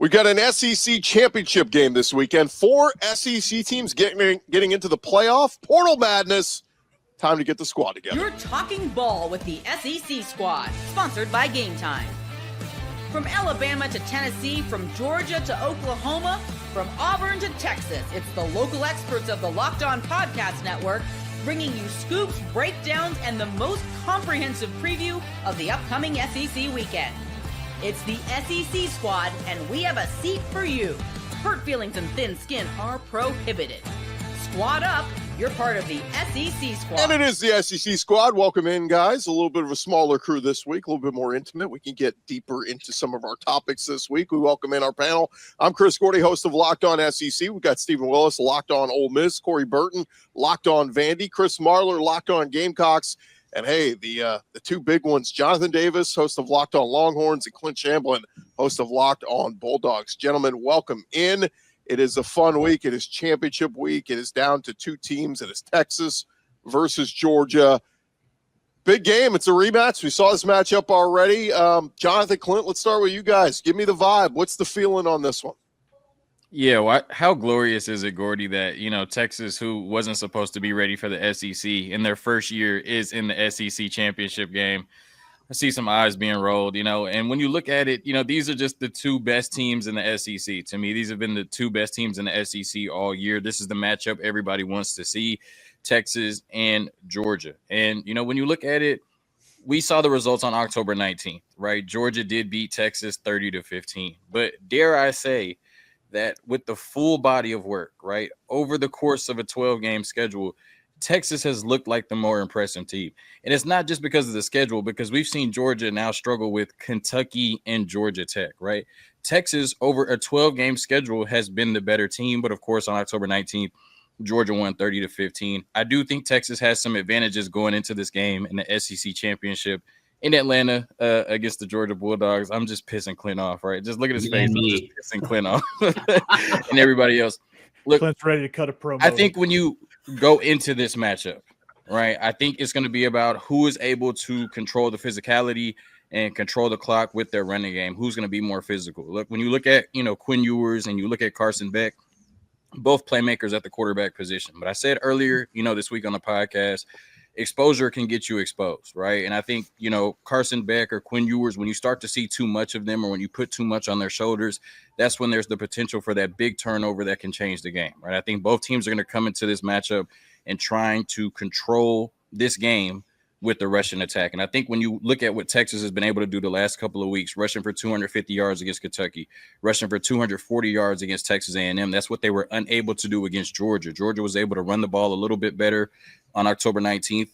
We got an SEC championship game this weekend. 4 SEC teams getting into the playoff. Portal madness. Time to get the squad together. You're talking ball with the SEC squad, sponsored by Game Time. From Alabama to Tennessee, from Georgia to Oklahoma, from Auburn to Texas, it's the local experts of the Locked On Podcast Network bringing you scoops, breakdowns, and the most comprehensive preview of the upcoming SEC weekend. It's the SEC squad, and we have a seat for you. Hurt feelings and thin skin are prohibited. Squad up. You're part of the SEC squad. And it is the SEC squad. Welcome in, guys. A little bit of a smaller crew this week, a little bit more intimate. We can get deeper into some of our topics this week. We welcome in our panel. I'm Chris Gordy, host of Locked On SEC. We've got Stephen Willis, Locked On Ole Miss, Corey Burton, Locked On Vandy, Chris Marler, Locked On Gamecocks. And hey, the two big ones, Jonathan Davis, host of Locked On Longhorns, and Clint Shamblin, host of Locked On Bulldogs. Gentlemen, welcome in. It is a fun week. It is championship week. It is down to 2 teams. It is Texas versus Georgia. Big game. It's a rematch. We saw this matchup already. Jonathan, Clint, let's start with you guys. Give me the vibe. What's the feeling on this one? Yeah, well, how glorious is it, Gordy, that, Texas, who wasn't supposed to be ready for the SEC in their first year, is in the SEC championship game. I see some eyes being rolled, and when you look at it, these are just the 2 best teams in the SEC. To me, these have been the 2 best teams in the SEC all year. This is the matchup everybody wants to see, Texas and Georgia. And, when you look at it, we saw the results on October 19th, right? Georgia did beat Texas 30-15. But dare I say that with the full body of work, right, over the course of a 12-game schedule, Texas has looked like the more impressive team. And it's not just because of the schedule, because we've seen Georgia now struggle with Kentucky and Georgia Tech, right? Texas, over a 12-game schedule, has been the better team. But, of course, on October 19th, Georgia won 30-15. I do think Texas has some advantages going into this game in the SEC championship in Atlanta against the Georgia Bulldogs. I'm just pissing Clint off, right? Just look at his face. I'm just pissing Clint off and everybody else. Look, Clint's ready to cut a promo. I think when you go into this matchup, right, I think it's going to be about who is able to control the physicality and control the clock with their running game. Who's going to be more physical? Look, when you look at, Quinn Ewers and you look at Carson Beck, both playmakers at the quarterback position. But I said earlier, this week on the podcast, exposure can get you exposed, right? And I think, Carson Beck or Quinn Ewers, when you start to see too much of them or when you put too much on their shoulders, that's when there's the potential for that big turnover that can change the game, right? I think both teams are going to come into this matchup and trying to control this game with the rushing attack. And I think when you look at what Texas has been able to do the last couple of weeks, rushing for 250 yards against Kentucky, rushing for 240 yards against Texas A&M, that's what they were unable to do against Georgia. Georgia was able to run the ball a little bit better on October 19th,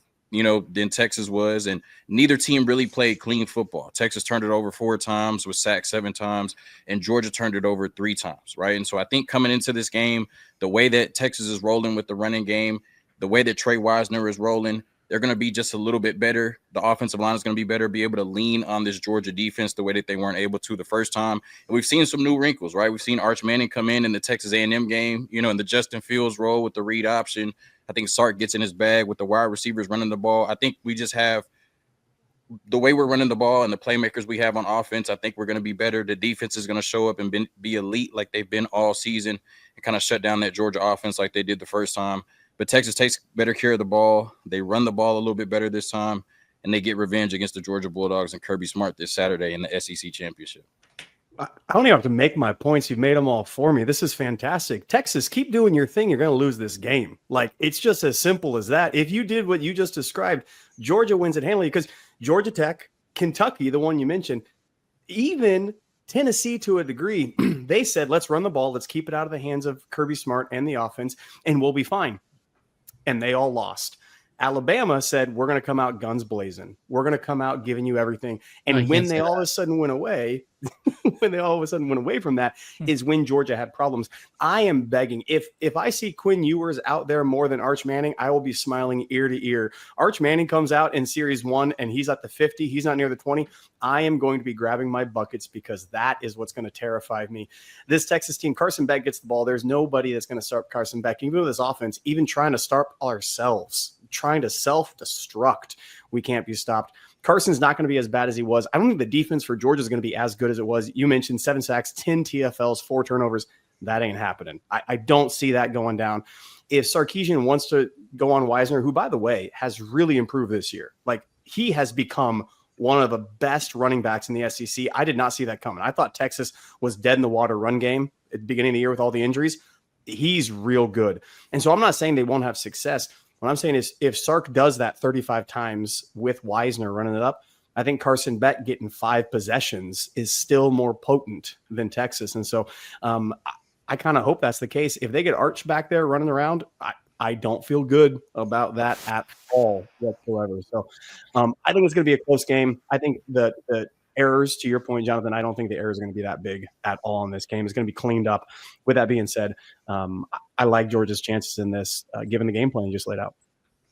than Texas was. And neither team really played clean football. Texas turned it over 4 times, was sacked 7 times, and Georgia turned it over 3 times, right? And so I think coming into this game, the way that Texas is rolling with the running game, the way that Trey Wisner is rolling, they're going to be just a little bit better. The offensive line is going to be better, be able to lean on this Georgia defense the way that they weren't able to the first time. And we've seen some new wrinkles, right? We've seen Arch Manning come in the Texas A&M game, in the Justin Fields role with the read option. I think Sark gets in his bag with the wide receivers running the ball. I think we just have the way we're running the ball and the playmakers we have on offense. I think we're going to be better. The defense is going to show up and be elite like they've been all season and kind of shut down that Georgia offense like they did the first time. But Texas takes better care of the ball. They run the ball a little bit better this time, and they get revenge against the Georgia Bulldogs and Kirby Smart this Saturday in the SEC championship. I don't even have to make my points. You've made them all for me. This is fantastic. Texas, keep doing your thing. You're going to lose this game. Like, it's just as simple as that. If you did what you just described, Georgia wins it handily because Georgia Tech, Kentucky, the one you mentioned, even Tennessee to a degree, they said, let's run the ball. Let's keep it out of the hands of Kirby Smart and the offense, and we'll be fine. And they all lost. Alabama said, we're going to come out guns blazing. We're going to come out giving you everything. And when they all of a sudden went away, from that is when Georgia had problems. I am begging. If I see Quinn Ewers out there more than Arch Manning, I will be smiling ear to ear. Arch Manning comes out in series 1 and he's at the 50. He's not near the 20. I am going to be grabbing my buckets because that is what's going to terrify me. This Texas team, Carson Beck gets the ball. There's nobody that's going to start Carson Beck. Even with this offense, even trying to start ourselves, trying to self-destruct, we can't be stopped. Carson's not going to be as bad as he was. I don't think the defense for Georgia is going to be as good as it was. You mentioned 7 sacks, 10 TFLs, 4 turnovers. That ain't happening. I don't see that going down. If Sarkisian wants to go on Wisner, who, by the way, has really improved this year, like he has become one of the best running backs in the SEC. I did not see that coming. I thought Texas was dead in the water run game at the beginning of the year with all the injuries. He's real good. And so I'm not saying they won't have success. What I'm saying is if Sark does that 35 times with Wisner running it up, I think Carson Beck getting 5 possessions is still more potent than Texas. And so I kind of hope that's the case. If they get Arch back there running around, I don't feel good about that at all whatsoever. So I think it's going to be a close game. I think the errors, to your point, Jonathan, I don't think the errors are going to be that big at all in this game. It's going to be cleaned up. With that being said, I like Georgia's chances in this, given the game plan you just laid out.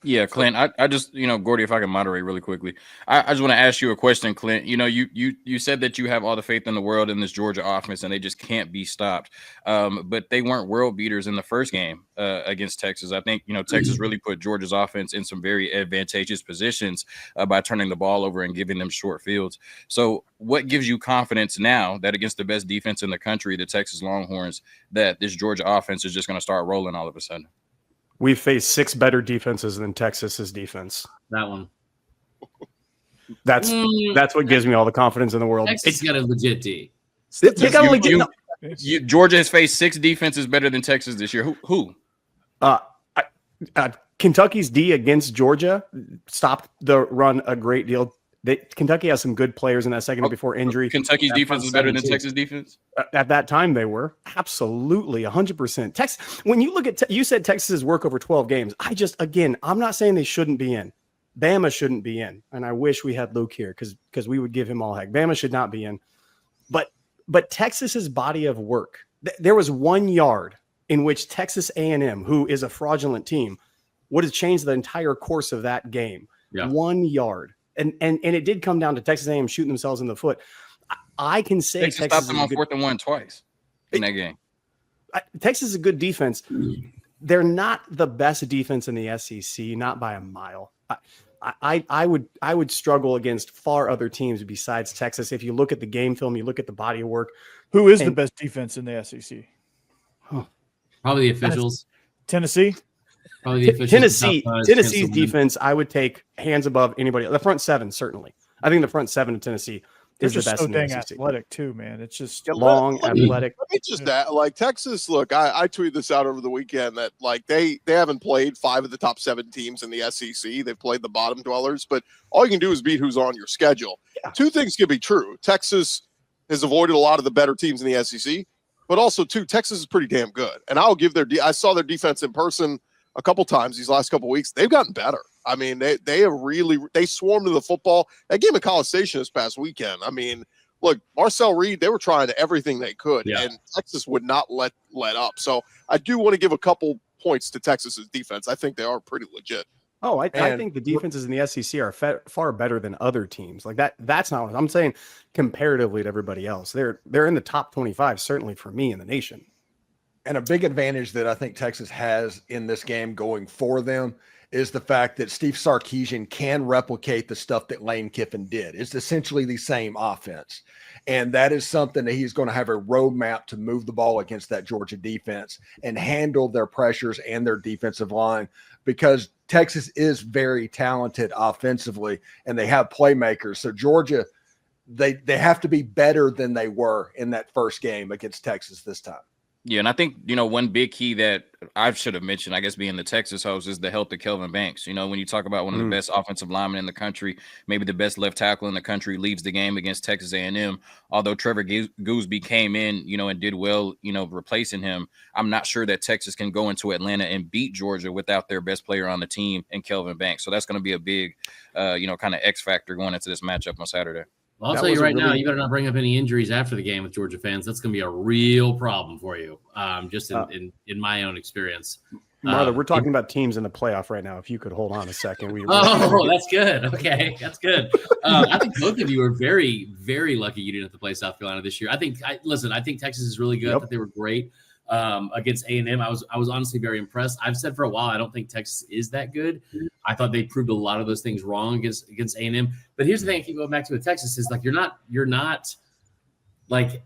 Yeah, Clint, I just, Gordy, if I can moderate really quickly, I just want to ask you a question, Clint. You said that you have all the faith in the world in this Georgia offense and they just can't be stopped. But they weren't world beaters in the first game against Texas. I think, Texas really put Georgia's offense in some very advantageous positions by turning the ball over and giving them short fields. So what gives you confidence now that against the best defense in the country, the Texas Longhorns, that this Georgia offense is just going to start rolling all of a sudden? We've faced 6 better defenses than Texas's defense. That one. That's what gives me all the confidence in the world. Texas got a legit D. Georgia has faced 6 defenses better than Texas this year. Who? Kentucky's D against Georgia stopped the run a great deal. Kentucky has some good players in that second before injury. Kentucky's defense is better than Texas defense? At that time, they were. Absolutely, 100%. Texas. When you look at you said Texas's work over 12 games. I'm not saying they shouldn't be in. Bama shouldn't be in. And I wish we had Luke here because we would give him all heck. Bama should not be in. But Texas's body of work, there was 1 yard in which Texas A&M, who is a fraudulent team, would have changed the entire course of that game. Yeah. 1 yard. And it did come down to Texas A&M shooting themselves in the foot. I can say Texas stopped them on 4th and 1 twice in that game. Texas is a good defense. They're not the best defense in the SEC, not by a mile. I would struggle against far other teams besides Texas. If you look at the game film, you look at the body of work. Who is the best defense in the SEC? Probably the officials. Tennessee. Tennessee's defense, I would take hands above anybody. The front 7, certainly. I think the front 7 of Tennessee is the best so in the dang SEC. athletic too, man. It's just long, athletic. Let me just that like Texas. Look, I tweeted this out over the weekend that like they haven't played 5 of the top 7 teams in the SEC. They've played the bottom dwellers, but all you can do is beat who's on your schedule. Yeah. 2 things can be true. Texas has avoided a lot of the better teams in the SEC, but also 2, Texas is pretty damn good. And I'll give I saw their defense in person a couple times these last couple weeks. They've gotten better. I mean, they have really swarmed to the football. That game at College Station this past weekend. I mean, look, Marcel Reed, they were trying everything they could, and Texas would not let up. So I do want to give a couple points to Texas's defense. I think they are pretty legit. Oh, I think the defenses in the SEC are far better than other teams. Like that's not what I'm saying comparatively to everybody else. They're in the top 25, certainly for me in the nation. And a big advantage that I think Texas has in this game going for them is the fact that Steve Sarkisian can replicate the stuff that Lane Kiffin did. It's essentially the same offense. And that is something that he's going to have a roadmap to move the ball against that Georgia defense and handle their pressures and their defensive line, because Texas is very talented offensively and they have playmakers. So Georgia, they have to be better than they were in that first game against Texas this time. Yeah, and I think, one big key that I should have mentioned, I guess being the Texas host, is the health of Kelvin Banks. When you talk about one of the best offensive linemen in the country, maybe the best left tackle in the country, leaves the game against Texas A&M. Although Trevor Gooseby came in, and did well, replacing him, I'm not sure that Texas can go into Atlanta and beat Georgia without their best player on the team and Kelvin Banks. So that's going to be a big, kind of X factor going into this matchut on Saturday. Well, I'll tell you right now, you better not bring up any injuries after the game with Georgia fans. That's going to be a real problem for you, just in my own experience. Marla, we're talking about teams in the playoff right now. If you could hold on a second. That's good. Okay, that's good. I think both of you are very, very lucky you didn't have to play South Carolina this year. I think Texas is really good. I thought they were great. against A&M. I was honestly very impressed. I've said for a while I don't think Texas is that good. I thought they proved a lot of those things wrong against A&M. But here's the thing: I keep going back to with Texas is like you're not like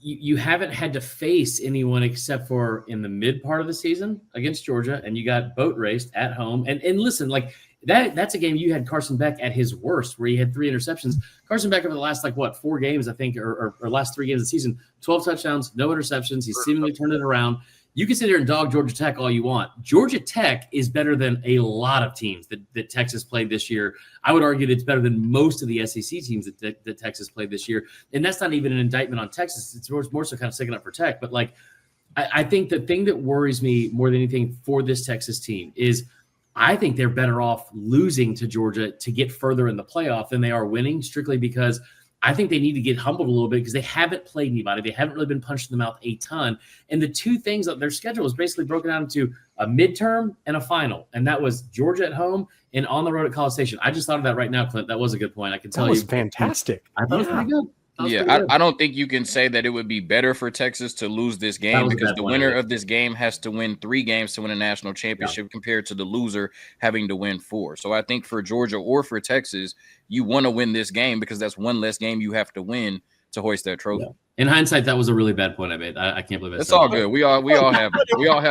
you haven't had to face anyone except for in the mid part of the season against Georgia, and you got boat raced at home. And listen, like that's a game you had Carson Beck at his worst, where he had 3 interceptions. Carson Beck over the last 4 games, I think, or last 3 games of the season, 12 touchdowns, no interceptions. He's seemingly turned it around. You can sit here and dog Georgia Tech all you want. Georgia Tech is better than a lot of teams that Texas played this year. I would argue that it's better than most of the SEC teams that Texas played this year. And that's not even an indictment on Texas. It's more so kind of sticking up for Tech. But I think the thing that worries me more than anything for this Texas team is I think they're better off losing to Georgia to get further in the playoff than they are winning, strictly because I think they need to get humbled a little bit because they haven't played anybody. They haven't really been punched in the mouth a ton. And the 2 things that their schedule is basically broken down into a midterm and a final. And that was Georgia at home and on the road at College Station. I just thought of that right now, Clint. That was a good point. I can tell you. That was fantastic. I thought it was pretty good. I don't think you can say that it would be better for Texas to lose this game because the winner of this game has to win 3 games to win a national championship compared to the loser having to win 4. So I think for Georgia or for Texas, you want to win this game because that's one less game you have to win to hoist that trophy. Yeah. In hindsight, that was a really bad point I made. I can't believe it. It's all good. We all have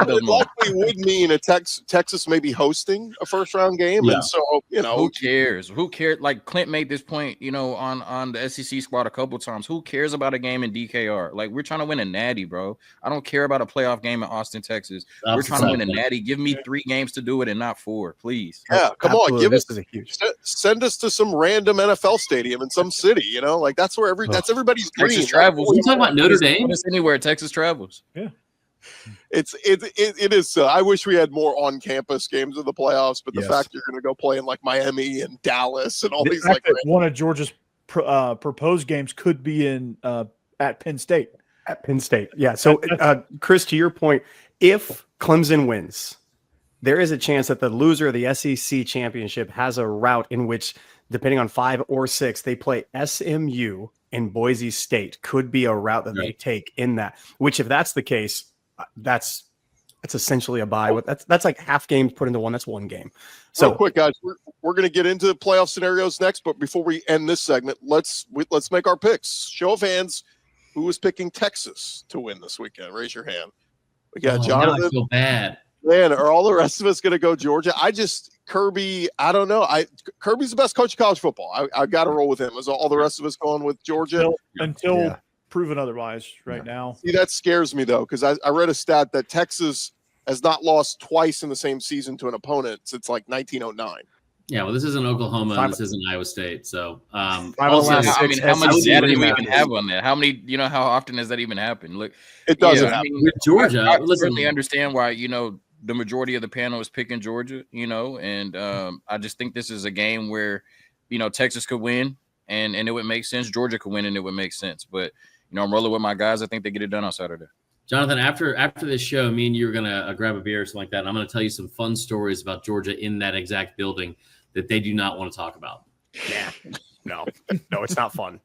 those moments. Likely would mean Texas maybe hosting a first round game, and so who cares? Who cares? Like Clint made this point, on the SEC squad a couple times. Who cares about a game in DKR? Like we're trying to win a natty, bro. I don't care about a playoff game in Austin, Texas. We're trying to win a natty. Give me 3 games to do it and not 4, please. Yeah, come on, give us huge. Send us to some random NFL stadium in some city. That's where that's everybody's dream. Texas travels. Are you talking about Notre Dame? Anywhere Texas travels. Yeah. It is. I wish we had more on-campus games of the playoffs, but the fact you're going to go play in Miami and Dallas and all these one of Georgia's proposed games could be in at Penn State. At Penn State, yeah. So, Chris, to your point, if Clemson wins, there is a chance that the loser of the SEC championship has a route in which, depending on 5 or 6, they play SMU and Boise State. Could be a route that they take in that. Which, if that's the case, that's essentially a bye. That's like half games put into one. That's 1 game. So real quick, guys, we're going to get into the playoff scenarios next. But before we end this segment, let's make our picks. Show of hands. Who is picking Texas to win this weekend? Raise your hand. We got Jonathan. Now I feel bad. Man, are all the rest of us going to go Georgia? Kirby, I don't know. Kirby's the best coach of college football. I got to roll with him. Is all the rest of us going with Georgia? Until proven otherwise now. See, that scares me, though, because I read a stat that Texas has not lost twice in the same season to an opponent since 1909. Yeah, well, this isn't Oklahoma and this isn't Iowa State. So, how much data do we even have on that? How many, how often does that even happen? Look, it doesn't happen. With Georgia, I certainly understand why, the majority of the panel is picking Georgia, and I just think this is a game where, Texas could win and it would make sense. Georgia could win and it would make sense. But, I'm rolling with my guys. I think they get it done on Saturday. Jonathan, after this show, me and you are going to grab a beer or something like that. And I'm going to tell you some fun stories about Georgia in that exact building that they do not want to talk about. Yeah, no, it's not fun.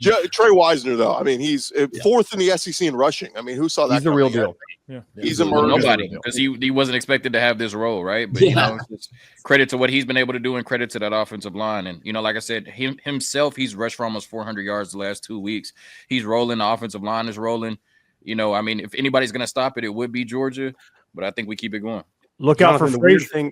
Trey Wisner, though, he's 4th in the SEC in rushing. Who saw that? He's the real deal. Yeah. He's a murderer. Nobody, because he wasn't expected to have this role, right? But it's credit to what he's been able to do and credit to that offensive line. And like I said, himself, he's rushed for almost 400 yards the last 2 weeks. He's rolling. The offensive line is rolling. If anybody's going to stop it, it would be Georgia. But I think we keep it going. Look out for Frazier.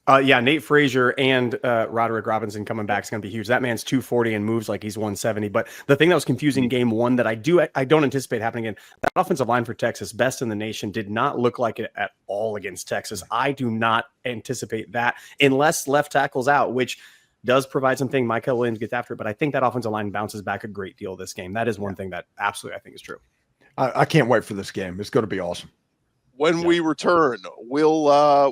Nate Frazier and Roderick Robinson coming back is going to be huge. That man's 240 and moves like he's 170. But the thing that was confusing game 1 that I don't anticipate happening again, that offensive line for Texas, best in the nation, did not look like it at all against Texas. I do not anticipate that unless left tackle's out, which does provide something. Michael Williams gets after it, but I think that offensive line bounces back a great deal this game. That is one thing that absolutely I think is true. I can't wait for this game. It's going to be awesome. When we return, will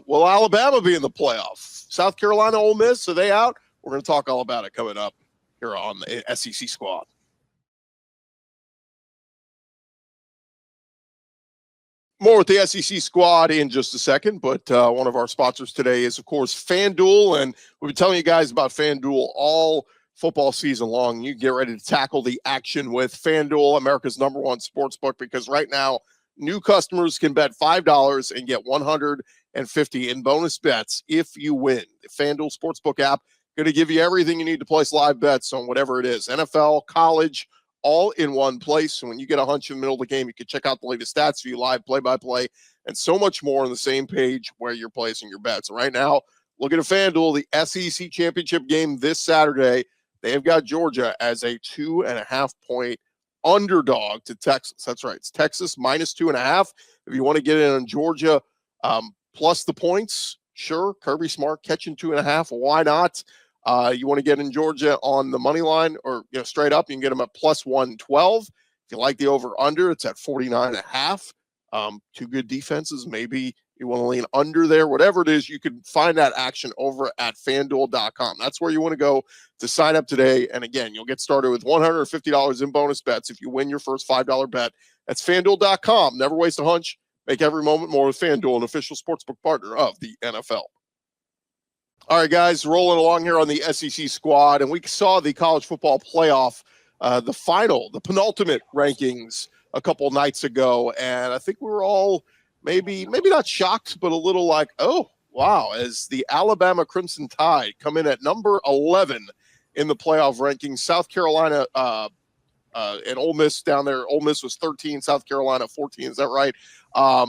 Alabama be in the playoff? South Carolina, Ole Miss, are they out? We're going to talk all about it coming up here on the SEC Squad. More with the SEC Squad in just a second, but one of our sponsors today is, of course, FanDuel, and we've been telling you guys about FanDuel all football season long. You get ready to tackle the action with FanDuel, America's #1 sportsbook, because right now, New customers can bet $5 and get $150 in bonus bets if you win. The FanDuel Sportsbook app going to give you everything you need to place live bets on whatever it is, NFL, college, all in one place. So when you get a hunch in the middle of the game, you can check out the latest stats, view live play-by-play, and so much more on the same page where you're placing your bets. Right now, looking at FanDuel, the SEC championship game this Saturday, they have got Georgia as a 2.5-point underdog to Texas. That's right. It's Texas minus 2.5. If you want to get in on Georgia plus the points, sure. Kirby Smart catching 2.5. Why not? You want to get in Georgia on the money line or straight up, you can get them at plus 112. If you like the over under, it's at 49.5. Two good defenses. Maybe you want to lean under there, whatever it is, you can find that action over at FanDuel.com. That's where you want to go to sign up today. And again, you'll get started with $150 in bonus bets if you win your first $5 bet. That's FanDuel.com. Never waste a hunch. Make every moment more with FanDuel, an official sportsbook partner of the NFL. All right, guys, rolling along here on the SEC squad. And we saw the college football playoff, the penultimate rankings a couple nights ago. And I think we were all maybe not shocked, but a little like, oh, wow, as the Alabama Crimson Tide come in at number 11 in the playoff rankings. South Carolina and Ole Miss down there. Ole Miss was 13, South Carolina 14. Is that right? A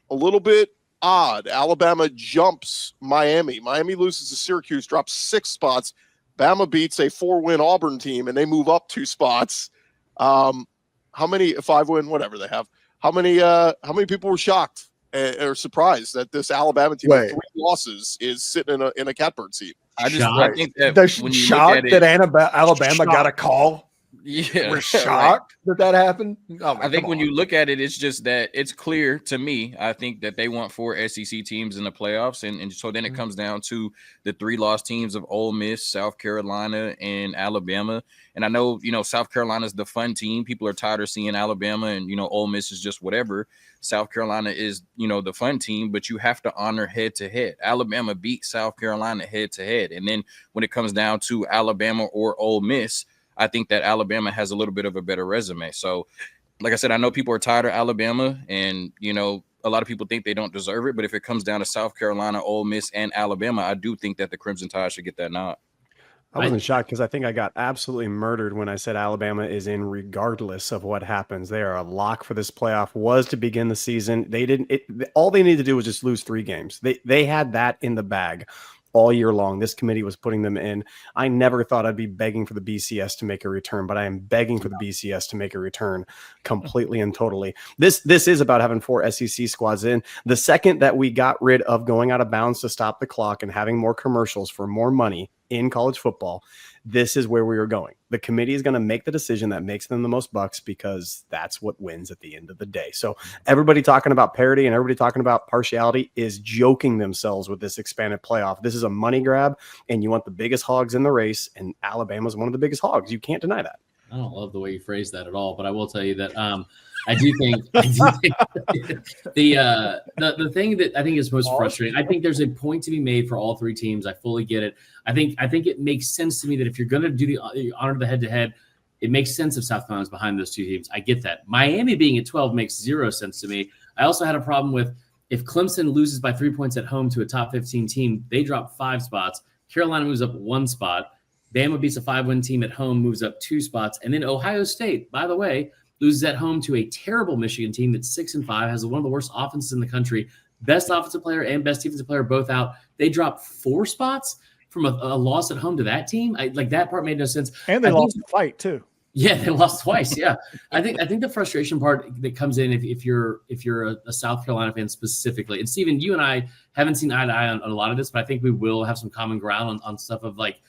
little bit odd. Alabama jumps Miami. Miami loses to Syracuse, drops 6 spots. Bama beats a 4-win Auburn team, and they move up 2 spots. How many? 5-win, whatever they have. How many people were shocked or surprised that this Alabama team with 3 losses is sitting in a catbird seat? I think that they're when you shocked look at it, that Alabama got a call. Yeah, We're shocked that happened. Oh, I think when you look at it, it's just that it's clear to me. I think that they want 4 SEC teams in the playoffs, and so then it comes down to the 3 lost teams of Ole Miss, South Carolina, and Alabama. And I know, South Carolina's the fun team. People are tired of seeing Alabama, and Ole Miss is just whatever. South Carolina is, the fun team, but you have to honor head to head. Alabama beat South Carolina head to head, and then when it comes down to Alabama or Ole Miss, I think that Alabama has a little bit of a better resume. So, like I said, I know people are tired of Alabama, and, a lot of people think they don't deserve it. But if it comes down to South Carolina, Ole Miss, and Alabama, I do think that the Crimson Tide should get that nod. I wasn't shocked because I think I got absolutely murdered when I said Alabama is in regardless of what happens. They are a lock for this playoff, was to begin the season. All they needed to do was just lose 3 games. They had that in the bag all year long. This committee was putting them in. I never thought I'd be begging for the BCS to make a return, but I am begging for the BCS to make a return completely and totally. This is about having 4 SEC squads in. The second that we got rid of going out of bounds to stop the clock and having more commercials for more money in college football, this is where we are going. The committee is going to make the decision that makes them the most bucks, because that's what wins at the end of the day. So everybody talking about parity and everybody talking about partiality is joking themselves with this expanded playoff. This is a money grab, and you want the biggest hogs in the race, and Alabama's one of the biggest hogs. You can't deny that. I don't love the way you phrase that at all, but I will tell you that I do think the thing that I think is most frustrating, I think there's a point to be made for all 3 teams. I fully get it. I think it makes sense to me that if you're going to do the honor of the head-to-head, it makes sense if South Carolina's behind those 2 teams. I get that. Miami being at 12 makes 0 sense to me. I also had a problem with if Clemson loses by 3 points at home to a top 15 team, they drop 5 spots. Carolina moves up 1 spot. Bama beats a 5-win team at home, moves up 2 spots. And then Ohio State, by the way, loses at home to a terrible Michigan team that's 6-5, has one of the worst offenses in the country. Best offensive player and best defensive player both out. They drop 4 spots from a loss at home to that team. That part made no sense. And they lost the fight too. Yeah, they lost twice. Yeah, I think the frustration part that comes in if you're a South Carolina fan specifically, and Steven, you and I haven't seen eye to eye on a lot of this, but I think we will have some common ground on stuff of like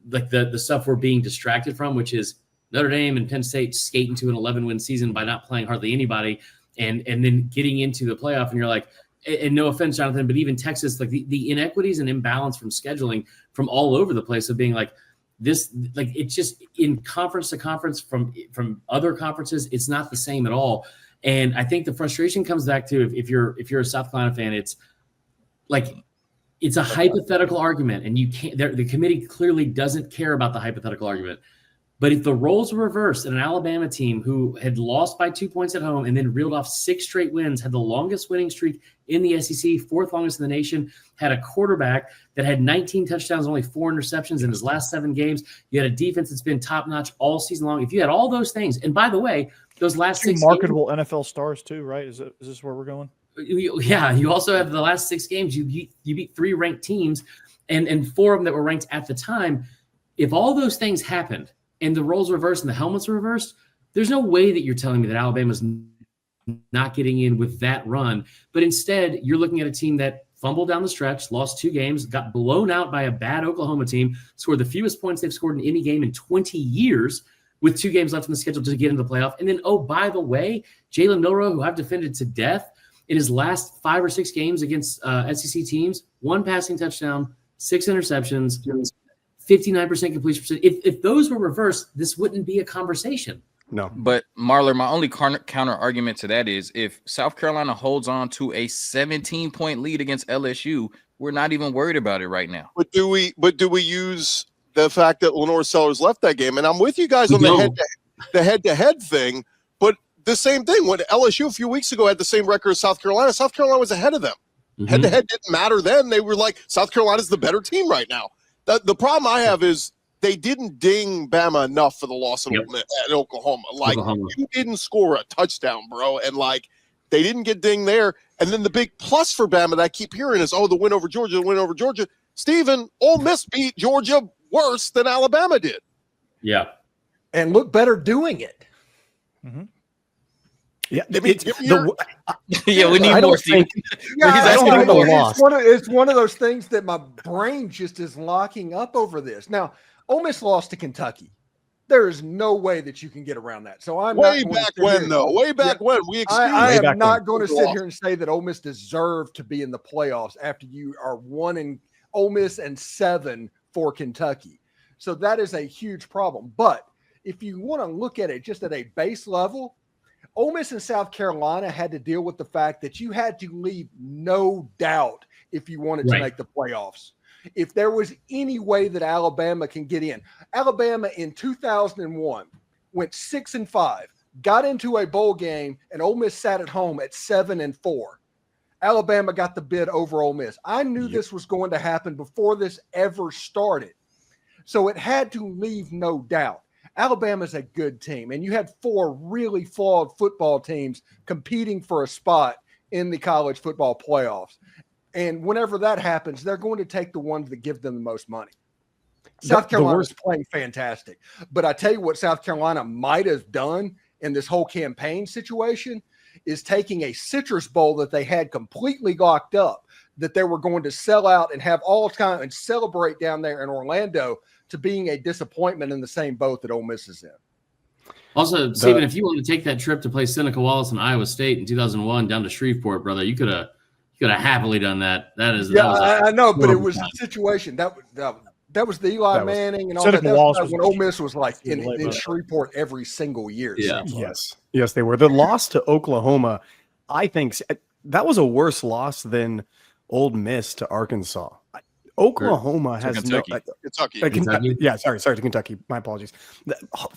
the stuff we're being distracted from, which is Notre Dame and Penn State skating to an 11-win season by not playing hardly anybody, and then getting into the playoff, and you're like, and no offense, Jonathan, but even Texas, like the inequities and imbalance from scheduling from all over the place of being like this, like it's just in conference to conference from other conferences, it's not the same at all. And I think the frustration comes back to if you're a South Carolina fan, it's like it's a hypothetical argument, and you can't. The committee clearly doesn't care about the hypothetical argument. But if the roles were reversed and an Alabama team who had lost by 2 points at home and then reeled off 6 straight wins, had the longest winning streak in the SEC, 4th longest in the nation, had a quarterback that had 19 touchdowns, only 4 interceptions in his last 7 games. You had a defense that's been top-notch all season long. If you had all those things, and by the way, those last 6 marketable NFL stars too, right? Is this where we're going? Yeah, you also have the last 6 games. You beat 3 ranked teams and 4 of them that were ranked at the time. If all those things happened and the roles reversed and the helmets are reversed, there's no way that you're telling me that Alabama's not getting in with that run. But instead, you're looking at a team that fumbled down the stretch, lost 2 games, got blown out by a bad Oklahoma team, scored the fewest points they've scored in any game in 20 years with 2 games left in the schedule to get into the playoff. And then, oh, by the way, Jalen Milroe, who I've defended to death in his last 5 or 6 games against SEC teams, 1 passing touchdown, 6 interceptions, 59% completion percent. If those were reversed, this wouldn't be a conversation. No. But Marler, my only counter argument to that is if South Carolina holds on to a 17-point lead against LSU, we're not even worried about it right now. But do we use the fact that Lenore Sellers left that game? And I'm with you guys on the head-to-head thing, but the same thing when LSU a few weeks ago had the same record as South Carolina was ahead of them. Mm-hmm. Head-to-head didn't matter then. They were like, South Carolina's the better team right now. The problem I have is they didn't ding Bama enough for the loss at Oklahoma. Like, you didn't score a touchdown, bro. And, like, they didn't get dinged there. And then the big plus for Bama that I keep hearing is, the win over Georgia. Steven, Ole Miss beat Georgia worse than Alabama did. Yeah. And look better doing it. Mm-hmm. Yeah, we need more, Steve. It's one of those things that my brain just is locking up over this. Now, Ole Miss lost to Kentucky. There is no way that you can get around that. So I'm way back when we experienced. I am not going to sit here and say that Ole Miss deserved to be in the playoffs after you are 1 Ole Miss and 7 for Kentucky. So that is a huge problem. But if you want to look at it just at a base level, Ole Miss and South Carolina had to deal with the fact that you had to leave no doubt if you wanted to make the playoffs. If there was any way that Alabama can get in. Alabama in 2001 went 6-5, got into a bowl game, and Ole Miss sat at home at 7-4. Alabama got the bid over Ole Miss. I knew this was going to happen before this ever started. So it had to leave no doubt. Alabama's a good team, and you had 4 really flawed football teams competing for a spot in the college football playoffs. And whenever that happens, they're going to take the ones that give them the most money. South Carolina's playing fantastic. But I tell you what South Carolina might have done in this whole campaign situation is taking a Citrus Bowl that they had completely locked up, that they were going to sell out and have all time and celebrate down there in Orlando, to being a disappointment in the same boat that Ole Miss is in. Also, Stephen, if you wanted to take that trip to play Seneca Wallace and Iowa State in 2001 down to Shreveport, brother, you could have happily done that. I know, but it was a situation that was the Eli Manning and all that. That was when Ole Miss was like in Shreveport every single year. Yeah. Yes, they were. The loss to Oklahoma, I think that was a worse loss than Ole Miss to Arkansas. Oklahoma has Kentucky. Yeah, sorry to Kentucky. My apologies.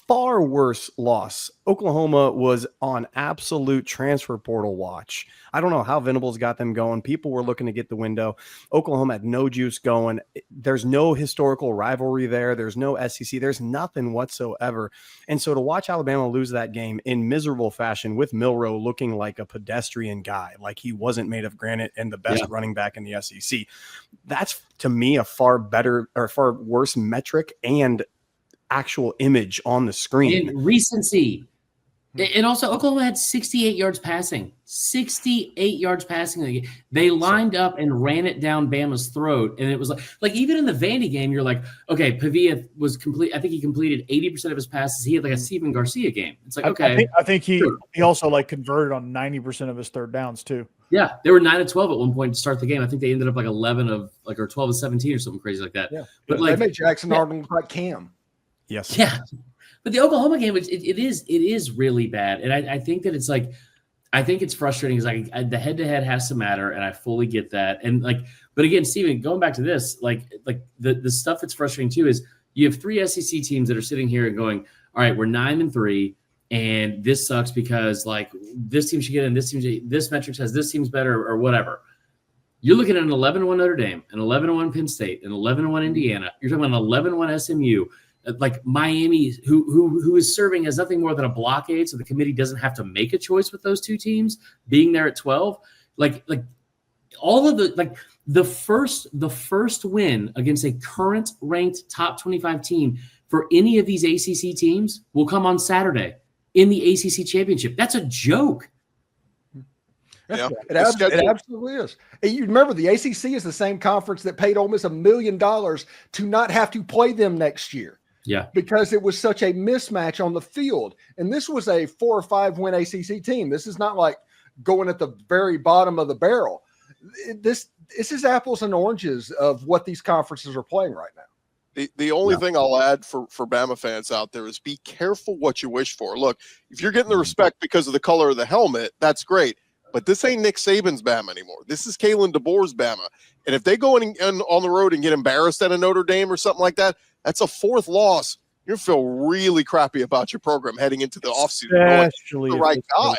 Far worse loss. Oklahoma was on absolute transfer portal watch. I don't know how Venables got them going. People were looking to get the window. Oklahoma had no juice going. There's no historical rivalry there. There's no SEC. There's nothing whatsoever. And so to watch Alabama lose that game in miserable fashion with Milroe looking like a pedestrian guy, like he wasn't made of granite and the best running back in the SEC, that's to me a far worse metric and actual image on the screen. And recency. And also, Oklahoma had 68 yards passing. 68 yards passing. They lined up and ran it down Bama's throat. And it was like even in the Vandy game, you're like, okay, Pavia was complete. I think he completed 80% of his passes. He had like a Steven Garcia game. It's like, okay. I think he also like converted on 90% of his third downs too. Yeah, they were 9-12 at one point to start the game. I think they ended up like 11 of like or 12-17 or something crazy like that. Yeah, but they made Jackson Arnold look like Cam. Yes. Yeah. But the Oklahoma game, it is really bad. And I think that it's like, I think it's frustrating because the head-to-head has to matter, and I fully get that. And but again, Steven, going back to this, like the stuff that's frustrating too is You have 3 SEC teams that are sitting here and going, all right, we're 9-3, and this sucks because like this team should get in, this metric says this team's better or whatever. You're looking at an 11-1 Notre Dame, an 11-1 Penn State, an 11-1 Indiana. You're talking about an 11-1 SMU, like Miami, who is serving as nothing more than a blockade, so the committee doesn't have to make a choice with those 2 teams being there at 12. Like all of the first win against a current ranked top 25 team for any of these ACC teams will come on Saturday in the ACC championship. That's a joke. Yeah, it absolutely is. And you remember the ACC is the same conference that paid Ole Miss $1 million to not have to play them next year. Yeah, because it was such a mismatch on the field. And this was a 4 or 5 win ACC team. This is not like going at the very bottom of the barrel. This is apples and oranges of what these conferences are playing right now. The only thing I'll add for Bama fans out there is be careful what you wish for. Look, if you're getting the respect because of the color of the helmet, that's great. But this ain't Nick Saban's Bama anymore. This is Kalen DeBoer's Bama. And if they go in on the road and get embarrassed at a Notre Dame or something like that, that's a 4th loss. You feel really crappy about your program heading into the offseason. Especially the right guy.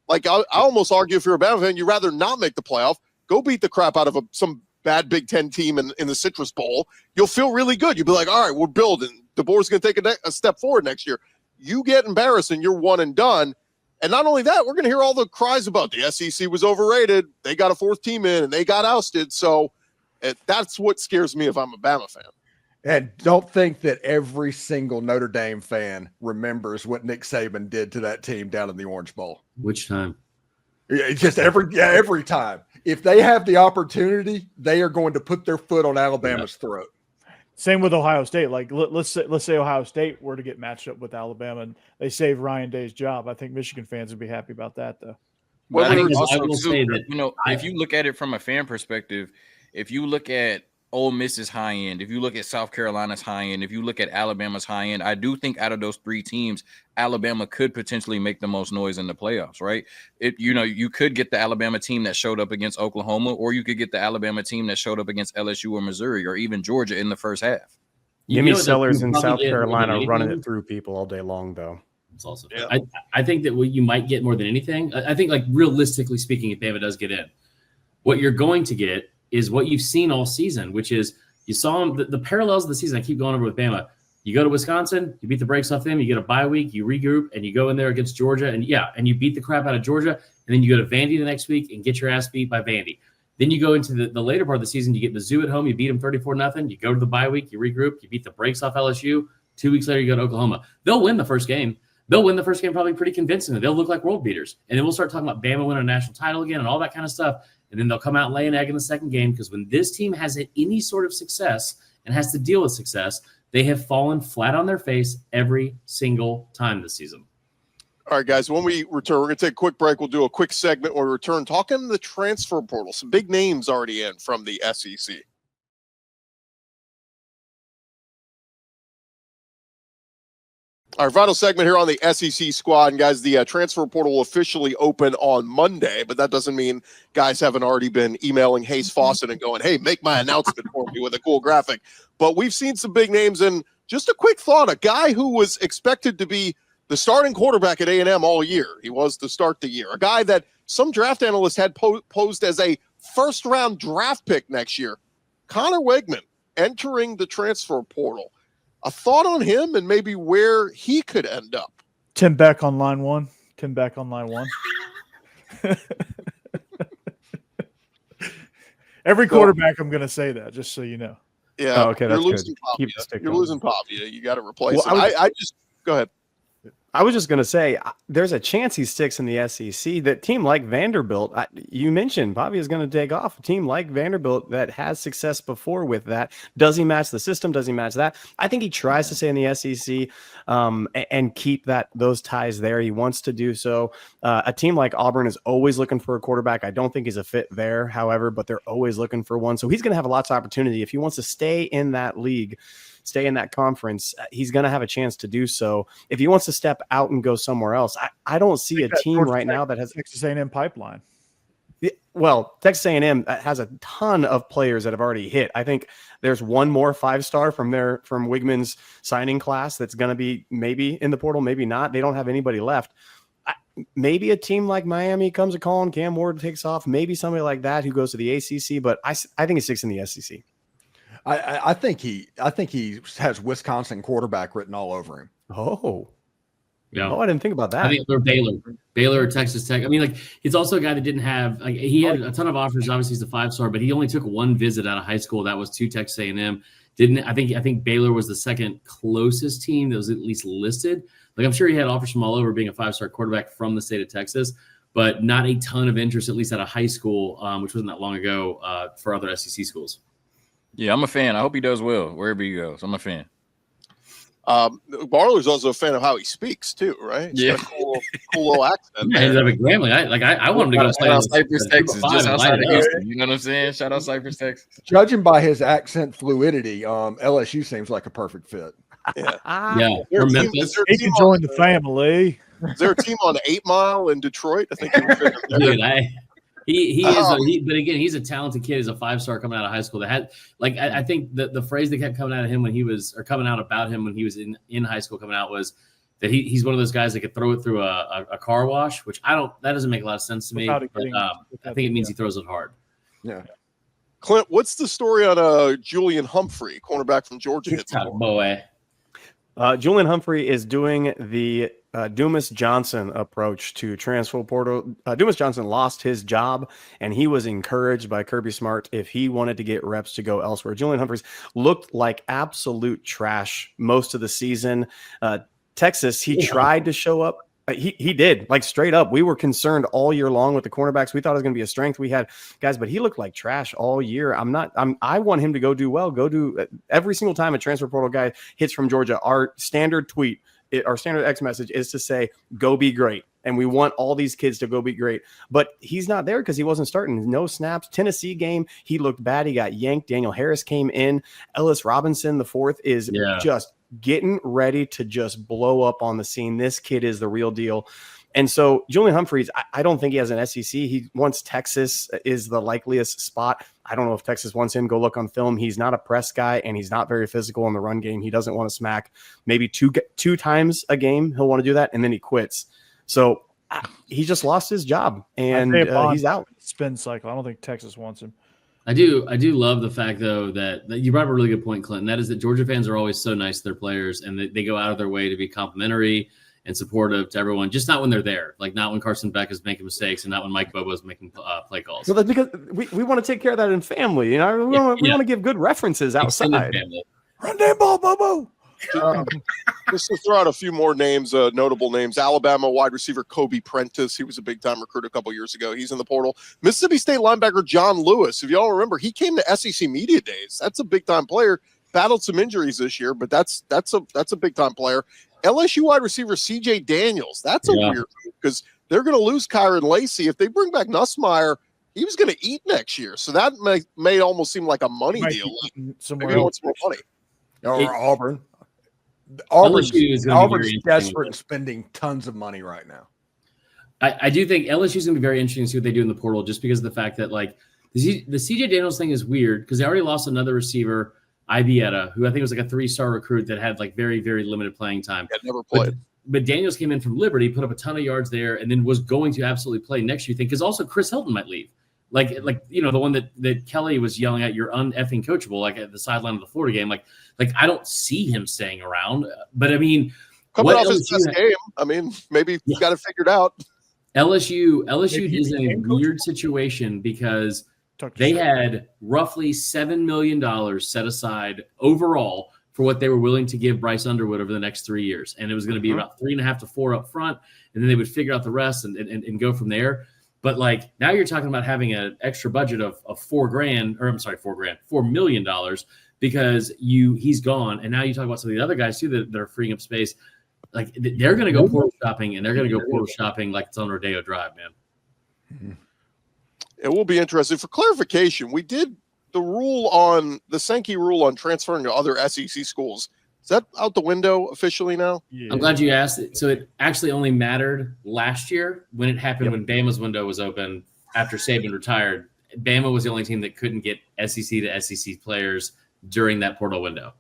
Like I almost argue if you're a Bama fan, you'd rather not make the playoff. Go beat the crap out of some bad Big Ten team in the Citrus Bowl. You'll feel really good. You'll be like, all right, we're building. DeBoer's going to take a step forward next year. You get embarrassed and you're one and done. And not only that, we're going to hear all the cries about the SEC was overrated. They got a 4th team in and they got ousted. So that's what scares me if I'm a Bama fan. And don't think that every single Notre Dame fan remembers what Nick Saban did to that team down in the Orange Bowl. Which time? It's just every time. If they have the opportunity, they are going to put their foot on Alabama's throat. Same with Ohio State. Like let's say Ohio State were to get matched up with Alabama and they save Ryan Day's job. I think Michigan fans would be happy about that, though. Well, I will say say that if you look at it from a fan perspective, if you look at Ole Miss's high end, if you look at South Carolina's high end, if you look at Alabama's high end, I do think out of those 3 teams, Alabama could potentially make the most noise in the playoffs, right? You could get the Alabama team that showed up against Oklahoma, or you could get the Alabama team that showed up against LSU or Missouri, or even Georgia in the first half. Give me Sellers in South Carolina running it through people all day long, though. It's also, I think that what you might get more than anything, I think, like, realistically speaking, if Bama does get in, what you're going to get is what you've seen all season, which is you saw them, the parallels of the season. I keep going over with Bama. You go to Wisconsin, you beat the brakes off them, you get a bye week, you regroup, and you go in there against Georgia, and you beat the crap out of Georgia, and then you go to Vandy the next week and get your ass beat by Vandy. Then you go into the later part of the season, you get Mizzou at home, you beat them 34-0. You go to the bye week, you regroup, you beat the brakes off LSU. 2 weeks later, you go to Oklahoma. They'll win the first game. They'll win the first game probably pretty convincingly. They'll look like world beaters. And then we'll start talking about Bama winning a national title again and all that kind of stuff. And then they'll come out and lay an egg in the second game, because when this team has any sort of success and has to deal with success, they have fallen flat on their face every single time this season. All right, guys, when we return, we're going to take a quick break. We'll do a quick segment when we return, talking the transfer portal. Some big names already in from the SEC. Our final segment here on the SEC squad. And guys, the transfer portal will officially open on Monday, but that doesn't mean guys haven't already been emailing Hayes Fawcett and going, hey, make my announcement for me with a cool graphic. But we've seen some big names, and just a quick thought, a guy who was expected to be the starting quarterback at A&M all year. He was to start the year. A guy that some draft analysts had posed as a first-round draft pick next year. Connor Wegman entering the transfer portal. A thought on him and maybe where he could end up. Tim Beck on line one. Tim Beck on line one. Every quarterback, I'm going to say that, just so you know. Yeah. Oh, okay, you're that's losing good. Pop. Keep the stick You're on. losing Pop. You got to replace Well, him. I just go ahead. I was just going to say, there's a chance he sticks in the SEC. That team like Vanderbilt, you mentioned Bobby is going to take off. A team like Vanderbilt that has success before with that. Does he match the system? Does he match that? I think he tries to stay in the SEC and keep those ties there. He wants to do so. A team like Auburn is always looking for a quarterback. I don't think he's a fit there, however, but they're always looking for one. So he's going to have lots of opportunity. If he wants to stay in that league, stay in that conference, he's going to have a chance to do so. If he wants to step out and go somewhere else, I don't see a team right now that has Texas A&M pipeline. Well, Texas A&M has a ton of players that have already hit. I think there's one more 5-star from Wigman's signing class that's going to be maybe in the portal, maybe not. They don't have anybody left. Maybe a team like Miami comes a call and Cam Ward takes off. Maybe somebody like that who goes to the ACC. But I think he sticks in the SEC. I think he has Wisconsin quarterback written all over him. Oh. Yeah. Oh, I didn't think about that. I think they're Baylor, Texas Tech. I mean, like, he's also a guy that didn't have, like, he had a ton of offers. Obviously, he's a 5-star, but he only took one visit out of high school. That was to Texas A&M. I think Baylor was the second closest team that was at least listed. Like, I'm sure he had offers from all over, being a 5-star quarterback from the state of Texas, but not a ton of interest, at least out of high school, which wasn't that long ago, for other SEC schools. Yeah, I'm a fan. I hope he does well wherever he goes. I'm a fan. Barler's also a fan of how he speaks too, right? Yeah, cool little accent. Yeah, he's up at Grambling. I want him to go play out Cypress, Texas, just outside of Houston. You know what I'm saying? Shout out Cypress, Texas. Judging by his accent fluidity, LSU seems like a perfect fit. Yeah. Yeah. Or Memphis. He can join the family. Is there a team on 8 Mile in Detroit? I think Dude, he is, but again, he's a talented kid. He's a 5-star coming out of high school. That had, like, I think the phrase that kept coming out of him when he was, or coming out about him when he was in high school, coming out, was that he's one of those guys that could throw it through a car wash, which that doesn't make a lot of sense to me. But I think it means he throws it hard. Yeah. Clint, what's the story on Julian Humphrey, cornerback from Georgia? Boy. Julian Humphrey is doing the Dumas Johnson approach to transfer portal. Dumas Johnson lost his job, and he was encouraged by Kirby Smart if he wanted to get reps to go elsewhere. Julian Humphreys looked like absolute trash most of the season. Texas, he tried to show up. He did, like, straight up. We were concerned all year long with the cornerbacks. We thought it was going to be a strength. We had guys, but he looked like trash all year. I want him to go do well. Go do every single time a transfer portal guy hits from Georgia. Our standard tweet, our standard X message is to say, go be great. And we want all these kids to go be great. But he's not there because he wasn't starting. No snaps. Tennessee game, he looked bad. He got yanked. Daniel Harris came in. Ellis Robinson, the fourth, is just getting ready to just blow up on the scene. This kid is the real deal. And so Julian Humphreys, I don't think he has an SEC. He wants Texas is the likeliest spot. I don't know if Texas wants him. Go look on film. He's not a press guy, and he's not very physical in the run game. He doesn't want to smack. Maybe two times a game he'll want to do that, and then he quits. So he just lost his job, and he's out. Spin cycle. I don't think Texas wants him. I do love the fact, though, that you brought up a really good point, Clinton. That is that Georgia fans are always so nice to their players, and they go out of their way to be complimentary and supportive to everyone, just not when they're there. Like, not when Carson Beck is making mistakes, and not when Mike Bobo is making play calls. So that's because we want to take care of that in family. You know, we want to give good references outside. Run that ball, Bobo. Just to throw out a few more names, notable names. Alabama wide receiver Kobe Prentice. He was a big-time recruit a couple years ago. He's in the portal. Mississippi State linebacker John Lewis. If y'all remember, he came to SEC Media Days. That's a big-time player. Battled some injuries this year, but that's a big-time player. LSU wide receiver C.J. Daniels. That's a weird move because they're going to lose Kyron Lacey. If they bring back Nussmeier, he was going to eat next year. So that may almost seem like a money deal. Maybe he wants more money. Or Auburn. Auburn's desperate and spending tons of money right now. I do think LSU is going to be very interesting to see what they do in the portal, just because of the fact that, like, the CJ Daniels thing is weird because they already lost another receiver, Ibieta, who I think was like a 3-star recruit that had, like, very, very limited playing time. Yeah, never played. But Daniels came in from Liberty, put up a ton of yards there, and then was going to absolutely play next year. Because also Chris Hilton might leave. Like you know, the one that Kelly was yelling at, you're uneffing coachable, like at the sideline of the Florida game. Like I don't see him staying around. But I mean, coming off his best game, I mean, maybe he's got it figured out. LSU is in a weird situation because they had roughly $7 million set aside overall for what they were willing to give Bryce Underwood over the next 3 years, and it was going to be about 3.5 to 4 up front, and then they would figure out the rest and go from there. But, like, now you're talking about having an extra budget of $4 million because he's gone. And now you talk about some of the other guys too that are freeing up space. Like, they're going to go portal shopping, and they're going to go portal shopping like it's on Rodeo Drive, man. It will be interesting. For clarification, we did the Sankey rule on transferring to other SEC schools. Is that out the window officially now? Yeah. I'm glad you asked it. So it actually only mattered last year when it happened when Bama's window was open after Saban retired, Bama was the only team that couldn't get SEC to SEC players during that portal window.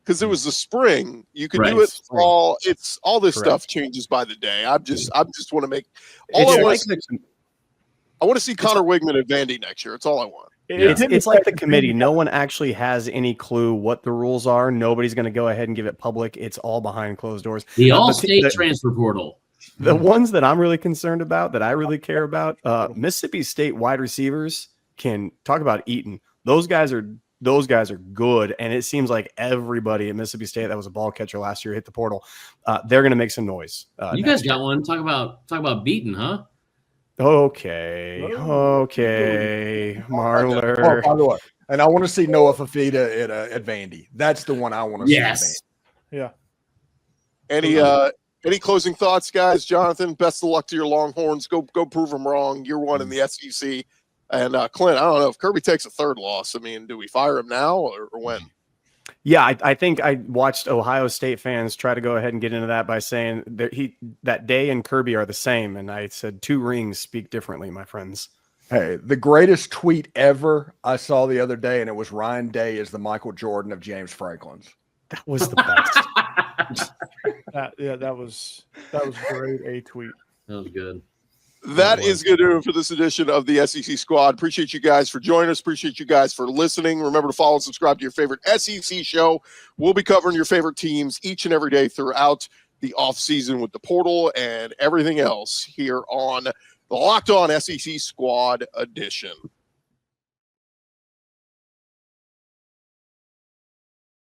Because it was the spring, you could Right. do it all. It's all this Correct. stuff changes by the day. I just want to make. It's I like want to see Connor Wigman at Vandy next year. It's all I want. It's like the committee. No one actually has any clue what the rules are. Nobody's going to go ahead and give it public. It's all behind closed doors. The But all-state transfer portal. The ones that I'm really concerned about, that I really care about, Mississippi State wide receivers can talk about eating. Those guys are good, and it seems like everybody at Mississippi State that was a ball catcher last year hit the portal. They're going to make some noise. You guys got one. Talk about beating, huh? Okay, Marler. By the way, and I want to see Noah Fafita at Vandy. That's the one I want to see. Yes. Yeah. Any closing thoughts, guys? Jonathan, best of luck to your Longhorns. Go prove them wrong. Year one in the SEC. And Clint, I don't know if Kirby takes a third loss. I mean, do we fire him now or when? Yeah, I think I watched Ohio State fans try to go ahead and get into that by saying that Day and Kirby are the same. And I said 2 rings speak differently, my friends. Hey, the greatest tweet ever I saw the other day, and it was Ryan Day is the Michael Jordan of James Franklin's. That was the best. That was great. A tweet. That was good. That is going to do it for this edition of the SEC Squad. Appreciate you guys for joining us. Appreciate you guys for listening. Remember to follow and subscribe to your favorite SEC show. We'll be covering your favorite teams each and every day throughout the offseason with the portal and everything else here on the Locked On SEC Squad edition.